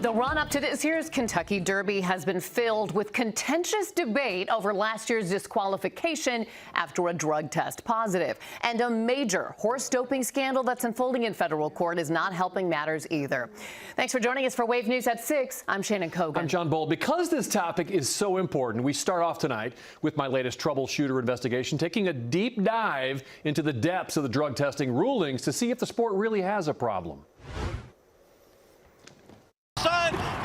The run-up to this year's Kentucky Derby has been filled with contentious debate over last year's disqualification after a drug test positive. And a major horse doping scandal that's unfolding in federal court is not helping matters either. Thanks for joining us for Wave News at 6. I'm Shannon Kogan. I'm John Bold. Because this topic is so important, we start off tonight with my latest Troubleshooter investigation, taking a deep dive into the depths of the drug testing rulings to see if the sport really has a problem.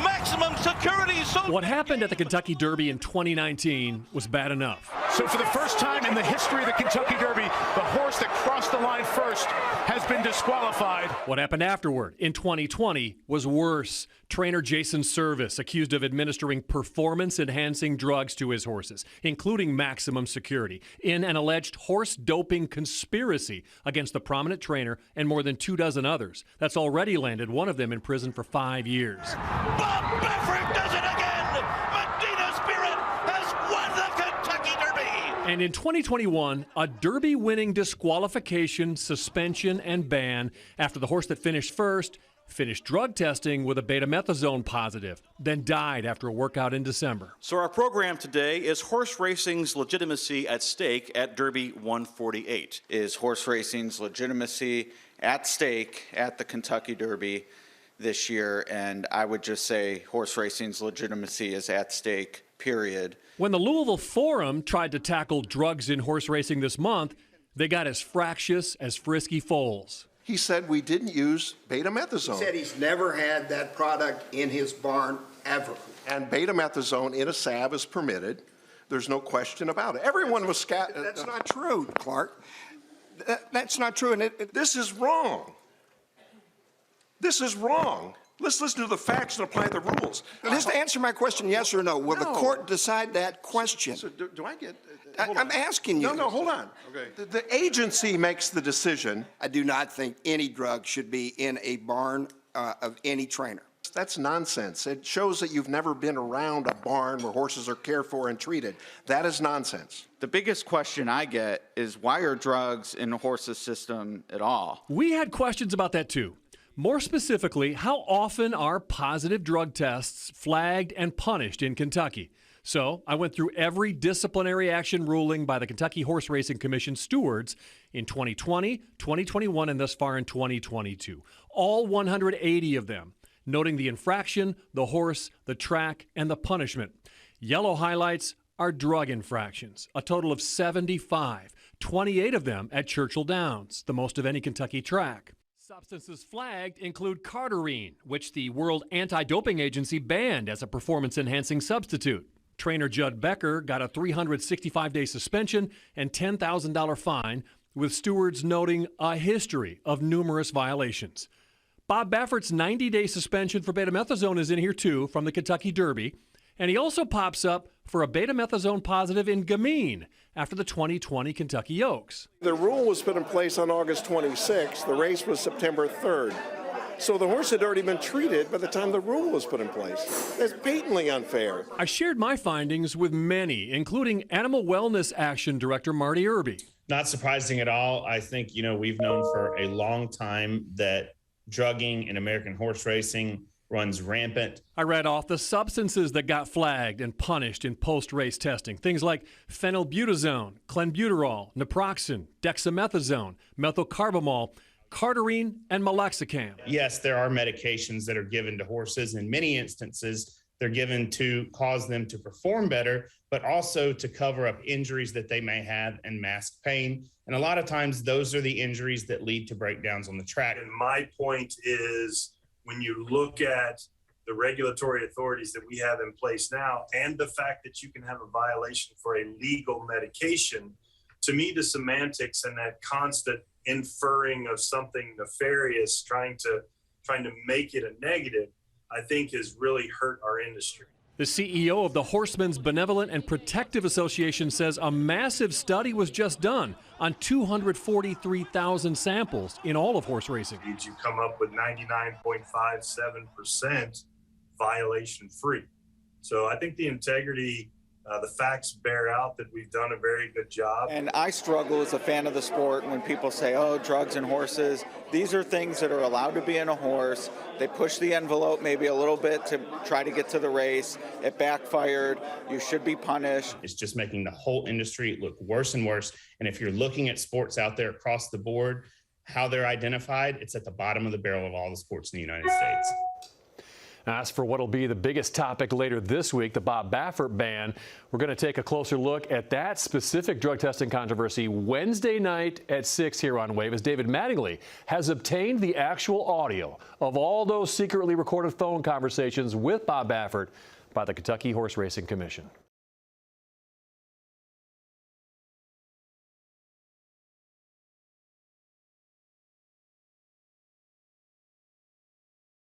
Maximum security. What happened at the Kentucky Derby in 2019 was bad enough. So for the first time in the history of the Kentucky Derby, the horse that crossed the line first has been disqualified. What happened afterward in 2020 was worse. Trainer Jason Servis accused of administering performance-enhancing drugs to his horses, including maximum security, in an alleged horse doping conspiracy against the prominent trainer and more than 24 others. That's already landed one of them in prison for 5 years. Bob Baffert does it again. Medina Spirit has won the Kentucky Derby. And in 2021, a Derby-winning disqualification, suspension, and ban after the horse that finished first finished drug testing with a betamethasone positive, then died after a workout in December. So our program today is horse racing's legitimacy at stake at Derby 148. Is horse racing's legitimacy at stake at the Kentucky Derby this year? And I would just say horse racing's legitimacy is at stake, period. When the Louisville Forum tried to tackle drugs in horse racing this month, they got as fractious as frisky foals. He said we didn't use betamethasone. He said he's never had that product in his barn ever. And betamethasone in a salve is permitted. There's no question about it. Everyone was scattered. That's not true, Clark. That's not true. And This is wrong. This is wrong. Let's listen to the facts and apply the rules. just answer my question, yes or no. Will the court decide that question? So do I get... I'm asking you. No, hold on. Okay. The agency makes the decision. I do not think any drug should be in a barn of any trainer. That's nonsense. It shows that you've never been around a barn where horses are cared for and treated. That is nonsense. The biggest question I get is why are drugs in the horse's system at all? We had questions about that too. More specifically, how often are positive drug tests flagged and punished in Kentucky? So I went through every disciplinary action ruling by the Kentucky Horse Racing Commission stewards in 2020, 2021, and thus far in 2022. All 180 of them, noting the infraction, the horse, the track, and the punishment. Yellow highlights are drug infractions, a total of 75, 28 of them at Churchill Downs, the most of any Kentucky track. Substances flagged include cardarine, which the World Anti-Doping Agency banned as a performance-enhancing substitute. Trainer Judd Becker got a 365-day suspension and $10,000 fine, with stewards noting a history of numerous violations. Bob Baffert's 90-day suspension for betamethasone is in here too, from the Kentucky Derby, and he also pops up for a betamethasone positive in Gamine after the 2020 Kentucky Oaks. The rule was put in place on August 26th. The race was September 3rd. So the horse had already been treated by the time the rule was put in place. That's patently unfair. I shared my findings with many, including Animal Wellness Action Director Marty Irby. Not surprising at all. I think, we've known for a long time that drugging in American horse racing runs rampant. I read off the substances that got flagged and punished in post-race testing. Things like phenylbutazone, clenbuterol, naproxen, dexamethasone, methylcarbamol, cardarine, and meloxicam. Yes, there are medications that are given to horses. In many instances, they're given to cause them to perform better, but also to cover up injuries that they may have and mask pain. And a lot of times, those are the injuries that lead to breakdowns on the track. And my point is, when you look at the regulatory authorities that we have in place now, and the fact that you can have a violation for a legal medication, to me, the semantics and that constant inferring of something nefarious, trying to make it a negative, I think has really hurt our industry. The CEO of the Horsemen's Benevolent and Protective Association says a massive study was just done on 243,000 samples in all of horse racing. You come up with 99.57% violation free. So I think the integrity The facts bear out that we've done a very good job. And I struggle as a fan of the sport when people say, oh, drugs and horses. These are things that are allowed to be in a horse. They push the envelope maybe a little bit to try to get to the race. It backfired. You should be punished. It's just making the whole industry look worse and worse. And if you're looking at sports out there across the board, how they're identified, it's at the bottom of the barrel of all the sports in the United States. As for what will be the biggest topic later this week, the Bob Baffert ban, we're going to take a closer look at that specific drug testing controversy Wednesday night at 6 here on Wave, as David Mattingly has obtained the actual audio of all those secretly recorded phone conversations with Bob Baffert by the Kentucky Horse Racing Commission.